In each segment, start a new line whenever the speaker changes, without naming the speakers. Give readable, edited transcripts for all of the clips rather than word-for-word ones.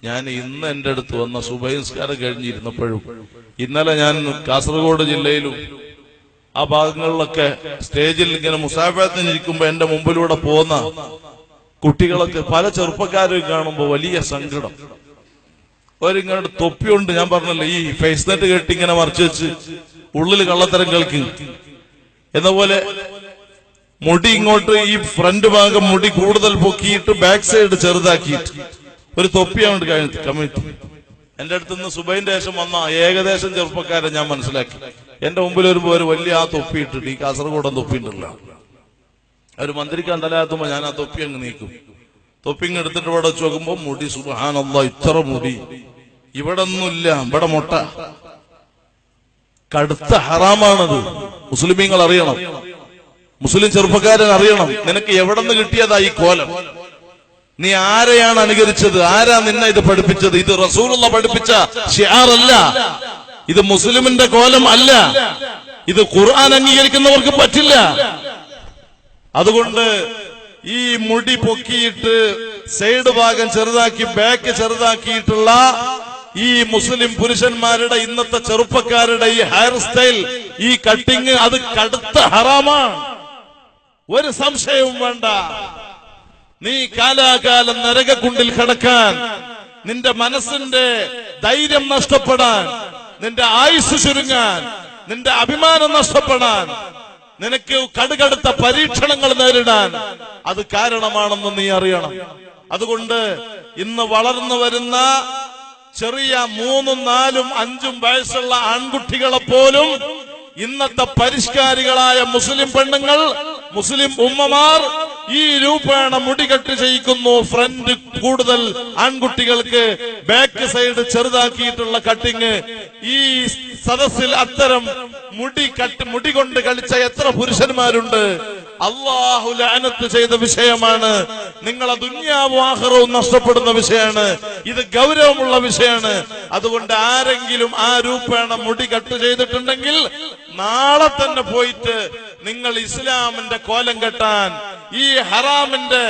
ഞാൻ ഇന്ന് എന്റെ അടുത്ത് വന്ന സുബഹിസ്കാരം കഴിഞ്ഞിരുന്നപ്പോഴും ഇന്നലെ ഞാൻ കാസർഗോഡ് ജില്ലയിലും ആ ഭാഗങ്ങളിലൊക്കെ സ്റ്റേജിൽ ഇങ്ങനെ മുസാഫത്തിന് ഇരിക്കുമ്പോ എന്റെ മുമ്പിലൂടെ പോകുന്ന കുട്ടികളൊക്കെ പല ചെറുപ്പക്കാരും കാണുമ്പോ വലിയ സങ്കടം. ഒരിങ്ങോട്ട് തൊപ്പിയുണ്ട്, ഞാൻ പറഞ്ഞല്ലോ ഈ ഫേസ് നെറ്റ് കെട്ടി ഇങ്ങനെ മറച്ചു വെച്ച് ഉള്ളിൽ കള്ളത്തരം കേൾക്കും എന്ന പോലെ മുടി ഇങ്ങോട്ട് ഈ ഫ്രണ്ട് ഭാഗം മുടി കൂടുതൽ പൊക്കിയിട്ട് ബാക്ക് സൈഡ് ചെറുതാക്കിയിട്ട് ഒരു തൊപ്പിയാണ് കമ്മിറ്റി. എന്റെ അടുത്ത് നിന്ന് സുബൈന്റെ ശേഷം വന്ന ഏകദേശം ചെറുപ്പക്കാരെ ഞാൻ മനസ്സിലാക്കി. എന്റെ മുമ്പിൽ ഒരു വലിയ ആ തൊപ്പി ഇട്ടിട്ട് ഈ കാസർഗോഡൻ തൊപ്പി ഉണ്ടല്ലോ, അവര് മന്ത്രിക്കാൻ തലയാത്തുമ്പോ ഞാൻ ആ തൊപ്പി അങ്ങ് നീക്കും. തൊപ്പിങ് എടുത്തിട്ട് ഇവിടെ വെച്ച് നോക്കുമ്പോ മുടി സുബ്ഹാനല്ലാഹ് ഇത്ര മുടി ഇവിടെ ഒന്നുമില്ല, ഇവിടെ മുട്ട. കടുത്ത ഹറാമാണത്. മുസ്ലിമീങ്ങൾ അറിയണം, മുസ്ലിം ചെറുപ്പക്കാരൻ അറിയണം, നിനക്ക് എവിടെ നിന്ന് കിട്ടിയതാ ഈ കോലം? നീ ആരെയാണ് അനുകരിച്ചത്? ആരാ നിന്നെ ഇത് പഠിപ്പിച്ചത്? ഇത് റസൂലുള്ള പഠിപ്പിച്ച ഷിആറല്ല, ഇത് മുസ്ലിമിന്റെ കോലം അല്ല, ഇത് ഖുർആൻ അംഗീകരിക്കുന്നവർക്ക് പറ്റില്ല. അതുകൊണ്ട് ഈ മുടി പൊക്കിയിട്ട് സൈഡ് ഭാഗം ചെറുതാക്കി ബാക്ക് ചെറുതാക്കിയിട്ടുള്ള ഈ മുസ്ലിം പുരുഷന്മാരുടെ ഇന്നത്തെ ചെറുപ്പക്കാരുടെ ഈ ഹെയർ സ്റ്റൈൽ, ഈ കട്ടിങ്, അത് കടുത്ത ഹറാമാണ്, ഒരു സംശയവും വേണ്ട. നീ കാലാകാലം നരകക്കുണ്ടിൽ കിടക്കാൻ, നിന്റെ മനസ്സിന്റെ ധൈര്യം നഷ്ടപ്പെടാൻ, നിന്റെ ആയുസ് ചുരുങ്ങാൻ, നിന്റെ അഭിമാനം നഷ്ടപ്പെടാൻ, നിനക്ക് കടുകടുത്ത പരീക്ഷണങ്ങൾ നേരിടാൻ അത് കാരണമാണെന്ന് നീ അറിയണം. അതുകൊണ്ട് ഇന്ന് വളർന്നു വരുന്ന ചെറിയ 3, 4, 5 വയസ്സുള്ള ആൺകുട്ടികളെ പോലും ഇന്നത്തെ പരിഷ്കാരികളായ മുസ്ലിം പെണ്ണുങ്ങൾ, മുസ്ലിം ഉമ്മമാർ ഈ രൂപേണ മുടികെട്ട് ചെയ്യിക്കുന്നു. ഫ്രണ്ട് കൂടുതൽ ആൺകുട്ടികൾക്ക്, ബാക്ക് സൈഡ് ചെറുതാക്കിയിട്ടുള്ള കട്ടിങ്. ഈ സദസ്സിൽ അത്തരം മുടി കൊണ്ട് കളിച്ച എത്ര പുരുഷന്മാരുണ്ട്? അല്ലാഹു ലഅനത്ത് ചെയ്ത വിഷയമാണ്. നിങ്ങളെ ദുനിയാവും ആഖിറവും നഷ്ടപ്പെടുന്ന വിഷയമാണ്. ഇത് ഗൗരവമുള്ള വിഷയമാണ്. അതുകൊണ്ട് ആരെങ്കിലും ആ രൂപേണ മുടി കട്ട് ചെയ്തിട്ടുണ്ടെങ്കിൽ നാളെ തന്നെ പോയിട്ട് നിങ്ങൾ ഇസ്ലാമിന്റെ കോലം കെട്ടാൻ, ഈ ഹറാമിന്റെ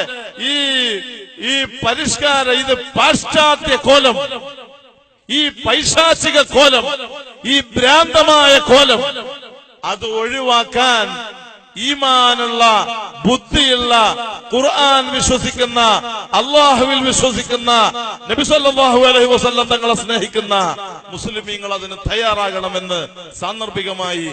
ഈ പരിഷ്കാര, ഇത് പാശ്ചാത്യ കോലം, ഈ പൈശാചിക കോലം, ഈ ഭ്രാന്തമായ കോലം, അത് ഒഴിവാക്കാൻ ഈമാനുള്ള, ബുദ്ധിയുള്ള, ഖുർആൻ വിശ്വസിക്കുന്ന, അള്ളാഹുവിൽ വിശ്വസിക്കുന്ന, നബി സല്ലല്ലാഹു അലൈഹി വസല്ലം തങ്ങളെ സ്നേഹിക്കുന്ന മുസ്ലിമീങ്ങൾ അതിന് തയ്യാറാകണമെന്ന് സാന്ദർഭികമായി